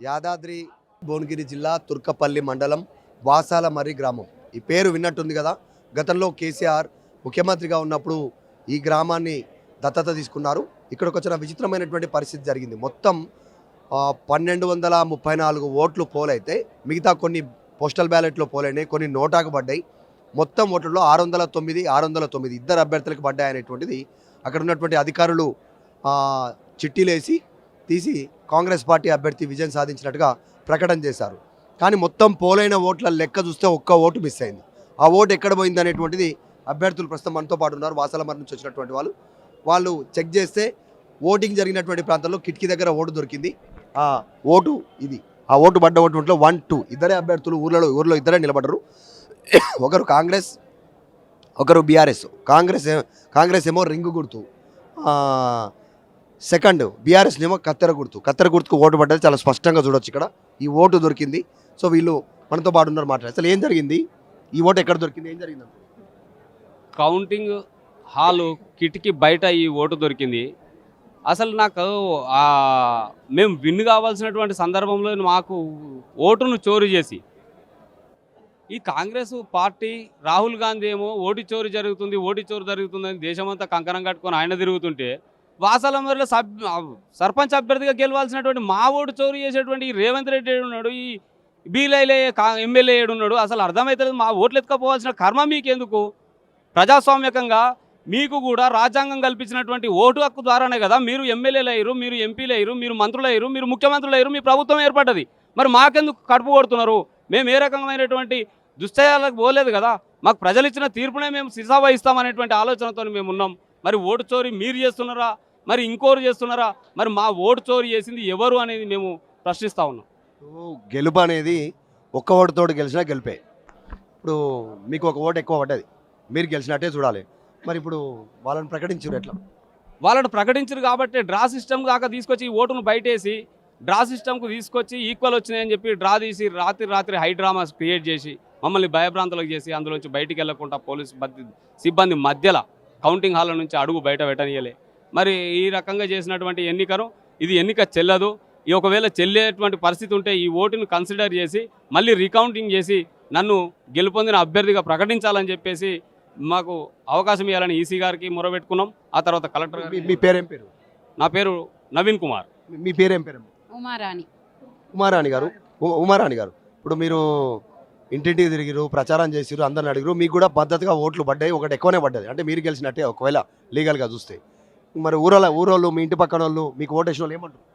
యాదాద్రి భువనగిరి జిల్లా తుర్కపల్లి మండలం వాసాలమర్రి గ్రామం. ఈ పేరు విన్నట్టుంది కదా. గతంలో కేసీఆర్ ముఖ్యమంత్రిగా ఉన్నప్పుడు ఈ గ్రామాన్ని దత్తత తీసుకున్నారు. ఇక్కడికి వచ్చిన విచిత్రమైనటువంటి పరిస్థితి జరిగింది. మొత్తం 1234 ఓట్లు పోలైతే మిగతా కొన్ని పోస్టల్ బ్యాలెట్లో పోలైనాయి, కొన్ని నోటాకు పడ్డాయి. మొత్తం ఓట్లలో 609 ఇద్దరు అభ్యర్థులకు పడ్డాయి అనేటువంటిది అక్కడ ఉన్నటువంటి అధికారులు చిట్టీలేసి తీసి కాంగ్రెస్ పార్టీ అభ్యర్థి విజయం సాధించినట్టుగా ప్రకటన చేశారు. కానీ మొత్తం పోలైన ఓట్ల లెక్క చూస్తే ఒక్క ఓటు మిస్ అయింది. ఆ ఓటు ఎక్కడ పోయింది అనేటువంటిది అభ్యర్థులు ప్రస్తుతం మనతో పాటు ఉన్నారు. వాసాలమర్రి నుంచి వచ్చినటువంటి వాళ్ళు చెక్ చేస్తే ఓటింగ్ జరిగినటువంటి ప్రాంతంలో కిటికీ దగ్గర ఓటు దొరికింది. ఆ ఓటు ఇది. ఆ ఓటు పడ్డ ఓటులో 1, 2 ఇద్దరే అభ్యర్థులు ఊర్లో ఇద్దరే నిలబడ్డారు. ఒకరు కాంగ్రెస్, ఒకరు బీఆర్ఎస్. కాంగ్రెస్ ఏమో రింగు గుర్తు, సెకండ్ బీఆర్ఎస్ ఏమో కత్తెర గుర్తుకు ఓటు పడ్డది చాలా స్పష్టంగా చూడొచ్చు. ఇక్కడ ఈ ఓటు దొరికింది. సో వీళ్ళు మనతో పాటు ఉన్నారు, మాట్లాడారు. అసలు ఏం జరిగింది, ఈ ఓటు ఎక్కడ దొరికింది, ఏం జరిగింది? కౌంటింగ్ హాలు కిటికీ బయట ఈ ఓటు దొరికింది. అసలు నాకు మేము విన్ కావాల్సినటువంటి సందర్భంలో మాకు ఓటును చోరీ చేసి ఈ కాంగ్రెస్ పార్టీ రాహుల్ గాంధీ ఏమో ఓటు చోరీ జరుగుతుందని దేశమంతా కంకణం కట్టుకొని ఆయన తిరుగుతుంటే వాసాలమర్రిలో సర్పంచ్ అభ్యర్థిగా గెలవాల్సినటువంటి మా ఓటు చోరీ చేసేటువంటి ఈ రేవంత్ రెడ్డి ఉన్నాడు, ఈ బీలైలే ఎమ్మెల్యే ఉన్నాడు. అసలు అర్థమవుతుంది. మా ఓట్లు ఎత్తుకపోవాల్సిన కర్మ మీకెందుకు? ప్రజాస్వామ్యకంగా మీకు కూడా రాజ్యాంగం కల్పించినటువంటి ఓటు హక్కు ద్వారానే కదా మీరు ఎమ్మెల్యేలు అయ్యారు, మీరు ఎంపీలు అయ్యారు, మీరు మంత్రులు అయ్యారు, మీరు ముఖ్యమంత్రులు అయ్యారు, మీ ప్రభుత్వం ఏర్పడ్డది. మరి మాకెందుకు కడుపు కొడుతున్నారు? మేము ఏ రకమైనటువంటి దుశ్చర్యలకు పోలేదు కదా. మాకు ప్రజలు ఇచ్చిన తీర్పునే మేము శిక్ష వహిస్తామనేటువంటి ఆలోచనతో మేము ఉన్నాం. మరి ఓటు చోరీ మీరు చేస్తున్నారా, మరి ఇంకోరు చేస్తున్నారా? మరి మా ఓటు చోరీ చేసింది ఎవరు అనేది మేము ప్రశ్నిస్తూ ఉన్నాం. గెలుపు అనేది ఒక్క ఓటుతోటి గెలిచినా గెలిపే. ఇప్పుడు మీకు ఒక ఓటు ఎక్కువ పడ్డది, మీరు గెలిచినట్టే చూడాలి. మరి ఇప్పుడు వాళ్ళని ప్రకటించారు, ఎట్లా? వాళ్ళని ప్రకటించారు కాబట్టి డ్రా సిస్టమ్ దాకా తీసుకొచ్చి ఈ ఓటును బయటేసి డ్రా సిస్టమ్కు తీసుకొచ్చి ఈక్వల్ వచ్చినాయని చెప్పి డ్రా తీసి రాత్రి హై డ్రామాస్ క్రియేట్ చేసి మమ్మల్ని భయభ్రాంతులకు చేసి అందులోంచి బయటికి వెళ్లకుండా పోలీసు సిబ్బంది మధ్యలో కౌంటింగ్ హాల్ నుంచి అడుగు బయట పెట్టనీయలే. మరి ఈ రకంగా చేసినటువంటి ఎన్నికను ఇది ఎన్నిక చెల్లదు. ఈ ఒకవేళ చెల్లేటువంటి పరిస్థితి ఉంటే ఈ ఓటును కన్సిడర్ చేసి మళ్ళీ రీకౌంటింగ్ చేసి నన్ను గెలుపొందిన అభ్యర్థిగా ప్రకటించాలని చెప్పేసి మాకు అవకాశం ఇవ్వాలని ఈసీ గారికి మొరబెట్టుకున్నాం. ఆ తర్వాత కలెక్టర్ గారు. మీ పేరేం పేరు? నా పేరు నవీన్ కుమార్. మీ పేరేం పేరు? ఉమారాణి గారు. ఇప్పుడు మీరు ఇంటింటికి తిరిగిరు, ప్రచారం చేసిరు, అందరిని అడిగిరు, మీకు కూడా పద్ధతిగా ఓట్లు పడ్డాయి, ఒకటి ఎక్కువనే పడ్డది, అంటే మీరు గెలిచినట్టే ఒకవేళ లీగల్గా చూస్తే. మరి ఊరోళ్ళు మీ ఇంటి పక్కన వాళ్ళు మీకు ఓటేసిన వాళ్ళు ఏమంటారు?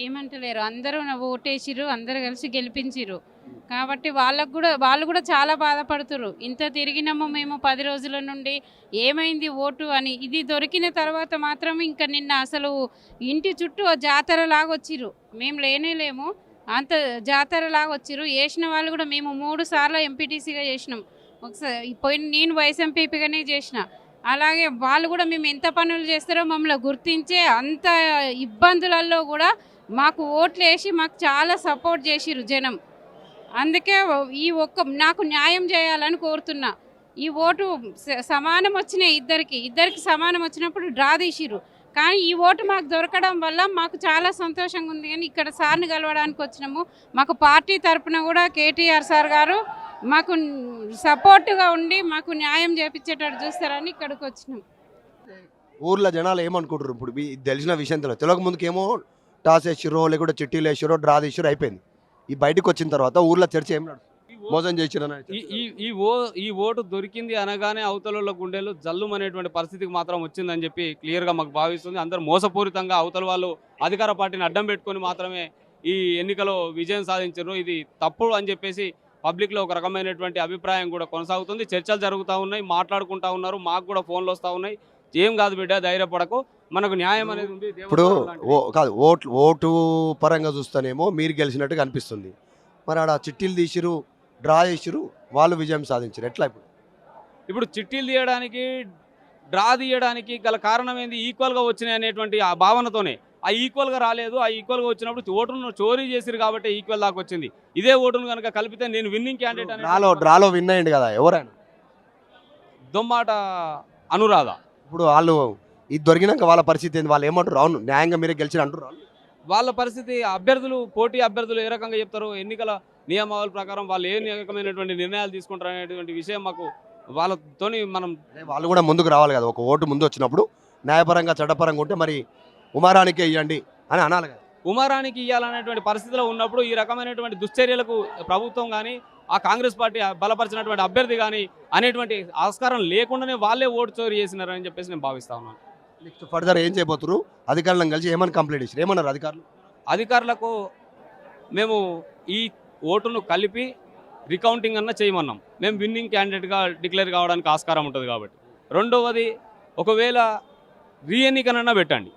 ఏమంటలేరు, అందరూ ఓటేసిరు, అందరూ కలిసి గెలిపించిరు. కాబట్టి వాళ్ళు కూడా చాలా బాధపడుతురు. ఇంత తిరిగినాము మేము 10 రోజుల నుండి, ఏమైంది ఓటు అని. ఇది దొరికిన తర్వాత మాత్రం ఇంకా నిన్న అసలు ఇంటి చుట్టూ జాతరలాగా వచ్చిరు. మేము లేనేలేము, అంత జాతరలాగా వచ్చిరు. వేసిన వాళ్ళు కూడా మేము 3 సార్లు ఎంపీటీసీగా చేసినాం. ఒకసారి నేను వైస్ ఎంపీపీగానే చేసిన. అలాగే వాళ్ళు కూడా మేము ఎంత పనులు చేస్తారో మమ్మల్ని గుర్తించే అంత ఇబ్బందులలో కూడా మాకు ఓట్లు వేసి మాకు చాలా సపోర్ట్ చేసిరు జనం. అందుకే నాకు న్యాయం చేయాలని కోరుతున్నా. ఈ ఓటు సమానం వచ్చినాయి, ఇద్దరికి సమానం వచ్చినప్పుడు డ్రా తీసిరు. కానీ ఈ ఓటు మాకు దొరకడం వల్ల మాకు చాలా సంతోషంగా ఉంది. కానీ ఇక్కడ సార్ని కలవడానికి వచ్చినాము. మాకు పార్టీ తరఫున కూడా కేటీఆర్ సార్ గారు మాకు సపోర్టుగా ఉండి మాకు న్యాయం చేపించేటట్టు చూస్తారని ఇక్కడికి వచ్చినాం. ఊర్లో జనాలు ఏమనుకుంటారు? ఇప్పుడు తెలిసిన విషయం తెలియక ముందుకేమో టాస్ వేసిరో లేకుంటే చిట్టీలు వేసిరో డ్రా తీసిరో అయిపోయింది. ఈ బయటకు వచ్చిన తర్వాత ఊర్లో చర్చ ఏం నడుస్తుంది? మోసం చేసిరని ఈ ఓటు దొరికింది అనగానే అవతల గుండెలు జల్లుం అనేటువంటి పరిస్థితికి మాత్రం వచ్చిందని చెప్పి క్లియర్గా మాకు భావిస్తుంది. అందరూ మోసపూరితంగా అవతల వాళ్ళు అధికార పార్టీని అడ్డం పెట్టుకొని మాత్రమే ఈ ఎన్నికలో విజయం సాధించారు. ఇది తప్పు అని చెప్పేసి పబ్లిక్లో ఒక రకమైనటువంటి అభిప్రాయం కూడా కొనసాగుతుంది. చర్చలు జరుగుతూ ఉన్నాయి, మాట్లాడుకుంటూ ఉన్నారు, మాకు కూడా ఫోన్లు వస్తూ ఉన్నాయి. ఏం కాదు బిడ్డ, ధైర్యపడకు, మనకు న్యాయం అనేది ఉంది. ఇప్పుడు కాదు, ఓటు పరంగా చూస్తేనేమో మీరు గెలిచినట్టుగా అనిపిస్తుంది. మరి ఆడ చిట్టీలు తీసిరు, డ్రా చేసిరు, వాళ్ళు విజయం సాధించారు. ఎట్లా ఇప్పుడు చిట్టీలు తీయడానికి, డ్రా తీయడానికి గల కారణం ఏంది? ఈక్వల్గా వచ్చినాయి అనేటువంటి ఆ భావనతోనే. ఆ ఈక్వల్గా రాలేదు. ఆ ఈక్వల్గా వచ్చినప్పుడు ఓటును చోరీ చేసిరు కాబట్టి ఈక్వల్ దాకా వచ్చింది. ఇదే ఓటును కనుక కలిపితే నేను విన్నింగ్ క్యాండిడేట్ డ్రాలో విన్ అయ్యింది కదా ఎవరైనా? దొమ్మాట అనురాధ. ఇప్పుడు వాళ్ళు ఇది దొరికినాక వాళ్ళ పరిస్థితి ఏంది? వాళ్ళు ఏమంటారు? అవును న్యాయంగా మీరే గెలిచిన అంటారు వాళ్ళు. వాళ్ళ పరిస్థితి అభ్యర్థులు పోటీ అభ్యర్థులు ఏ రకంగా చెప్తారు, ఎన్నికల నియమావళి ప్రకారం వాళ్ళు ఏ రకమైనటువంటి నిర్ణయాలు తీసుకుంటారు అనేటువంటి విషయం మాకు వాళ్ళతోని మనం అదే వాళ్ళు కూడా ముందుకు రావాలి కదా. ఒక ఓటు ముందు వచ్చినప్పుడు న్యాయపరంగా చట్టపరంగా ఉంటే మరి ఉమారానికే ఇవ్వండి అని అనాలి కదా. ఉమారానికి ఇవ్వాలనేటువంటి పరిస్థితిలో ఉన్నప్పుడు ఈ రకమైనటువంటి దుశ్చర్యలకు ప్రభుత్వం కానీ ఆ కాంగ్రెస్ పార్టీ బలపరిచినటువంటి అభ్యర్థి కానీ అనేటువంటి ఆస్కారం లేకుండానే వాళ్ళే ఓటు చోరీ చేసినారని చెప్పేసి నేను భావిస్తా ఉన్నాను. నెక్స్ట్ ఫర్దర్ ఏం చేయబోతున్నారు? అధికారులను కలిసి ఏమని కంప్లైంట్ ఇచ్చారు? ఏమన్నారు అధికారులు? అధికారులకు మేము ఈ ఓటును కలిపి రికౌంటింగ్ అన్న చేయమన్నాం. మేము విన్నింగ్ క్యాండిడేట్గా డిక్లేర్ కావడానికి ఆస్కారం ఉంటుంది కాబట్టి. రెండవది, ఒకవేళ రీఎన్నికనన్నా పెట్టండి.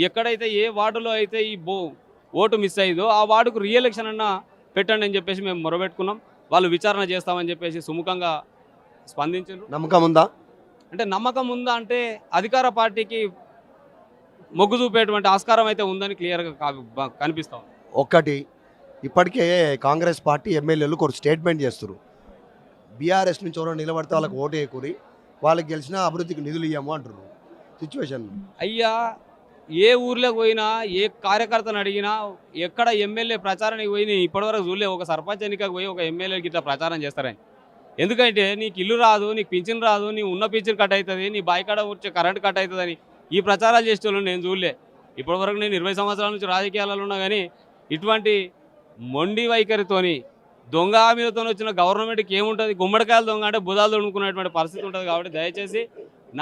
ఎక్కడైతే ఏ వార్డులో అయితే ఈ ఓటు మిస్ అయ్యిందో ఆ వార్డుకు రీఎలక్షన్ అన్నా పెట్టండి అని చెప్పేసి మేము మొరబెట్టుకున్నాం. వాళ్ళు విచారణ చేస్తామని చెప్పేసి సుముఖంగా స్పందించారు. నమ్మకం ఉందా? అంటే నమ్మకం ఉందా అంటే అధికార పార్టీకి మొగ్గు చూపేటువంటి ఆస్కారం అయితే ఉందని క్లియర్గా కనిపిస్తాం. ఒక్కటి, ఇప్పటికే కాంగ్రెస్ పార్టీ ఎమ్మెల్యేలు కొన్ని స్టేట్మెంట్ చేస్తారు. బీఆర్ఎస్ నుంచి ఎవరో నిలబడితే వాళ్ళకి ఓటు వేయకూరి, వాళ్ళకి గెలిచిన అభివృద్ధికి నిధులు ఇవ్వము అంటారు. సిచ్యువేషన్ అయ్యా, ఏ ఊర్లోకి పోయినా ఏ కార్యకర్తను అడిగినా ఎక్కడ ఎమ్మెల్యే ప్రచారానికి పోయి నేను ఇప్పటివరకు చూడలే. ఒక సర్పంచ్ ఎన్నికకు పోయి ఒక ఎమ్మెల్యేకి ఇట్లా ప్రచారం చేస్తారని. ఎందుకంటే నీకు ఇల్లు రాదు, నీకు పింఛన్ రాదు, నీ ఉన్న పింఛన్ కట్ అవుతుంది, నీ బాయికాడ వచ్చే కరెంట్ కట్ అవుతుందని ఈ ప్రచారాలు చేసేవాళ్ళు నేను చూడలే. ఇప్పటివరకు నేను 20 సంవత్సరాల నుంచి రాజకీయాలలో ఉన్నా కానీ ఇటువంటి మొండి వైఖరితోని దొంగ హామీలతో వచ్చిన గవర్నమెంట్కి ఏముంటుంది? గుమ్మడికాయలు దొంగ అంటే బుధాలు దొంగకునేటువంటి పరిస్థితి ఉంటుంది. కాబట్టి దయచేసి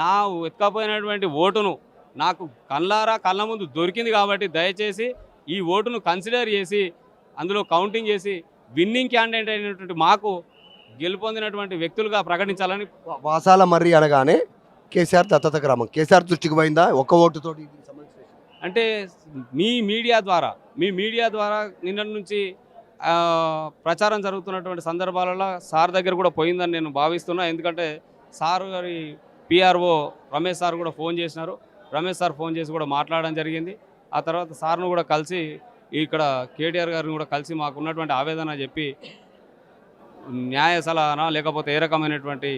నా ఎత్తుకపోయినటువంటి ఓటును నాకు కళ్ళ ముందు దొరికింది కాబట్టి దయచేసి ఈ ఓటును కన్సిడర్ చేసి అందులో కౌంటింగ్ చేసి విన్నింగ్ క్యాండిడేట్ అయినటువంటి మాకు గెలుపొందినటువంటి వ్యక్తులుగా ప్రకటించాలని. వాసాల మర్రి అనగానే కేసీఆర్ దత్తత గ్రామం కేసీఆర్ దృష్టికి పోయిందా ఒక్క ఓటుతోటి? అంటే మీ మీడియా ద్వారా నిన్న నుంచి ప్రచారం జరుగుతున్నటువంటి సందర్భాలలో సార్ దగ్గర కూడా పోయిందని నేను భావిస్తున్నా. ఎందుకంటే సార్ గారి పిఆర్ఓ రమేష్ సార్ కూడా ఫోన్ చేసినారు. రమేష్ సార్ ఫోన్ చేసి కూడా మాట్లాడడం జరిగింది. ఆ తర్వాత సార్ను కూడా కలిసి ఇక్కడ కేటీఆర్ గారిని కూడా కలిసి మాకు ఉన్నటువంటి ఆవేదన చెప్పి న్యాయ సలహానా లేకపోతే ఏ రకమైనటువంటి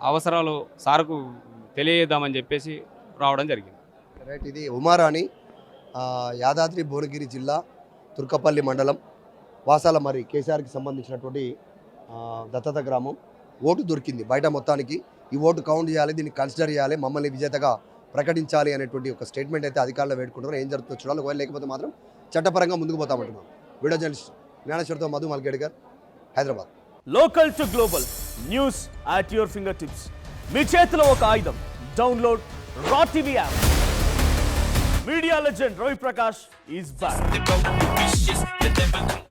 అవసరాలు సార్కు తెలియజేద్దామని చెప్పేసి రావడం జరిగింది. రైట్, ఇది ఉమారాణి, యాదాద్రి భువనగిరి జిల్లా తుర్కపల్లి మండలం వాసాల మరి కేసీఆర్కి సంబంధించినటువంటి దత్తత గ్రామం. ఓటు దొరికింది బయట. మొత్తానికి ఈ ఓటు కౌంట్ చేయాలి, దీన్ని కన్సిడర్ చేయాలి, మమ్మల్ని విజేతగా ప్రకటించాలి అనేటువంటి ఒక స్టేట్మెంట్ అయితే అధికారులు వేడుకుంటున్నారు. ఏం జరుగుతుందో చూడాలి. ఒకవేళ లేకపోతే మాత్రం చట్టపరంగా ముందుకు పోతామంటున్నాం. వీడియో జర్నలిస్ట్ జ్ఞానేశ్వర్తో Madhu Malgedkar, Hyderabad. Local to global news at your finger tips. మీ చేతిలో ఒక ఆయుధం. Download Raw TV app. Media legend Ravi Prakash is back.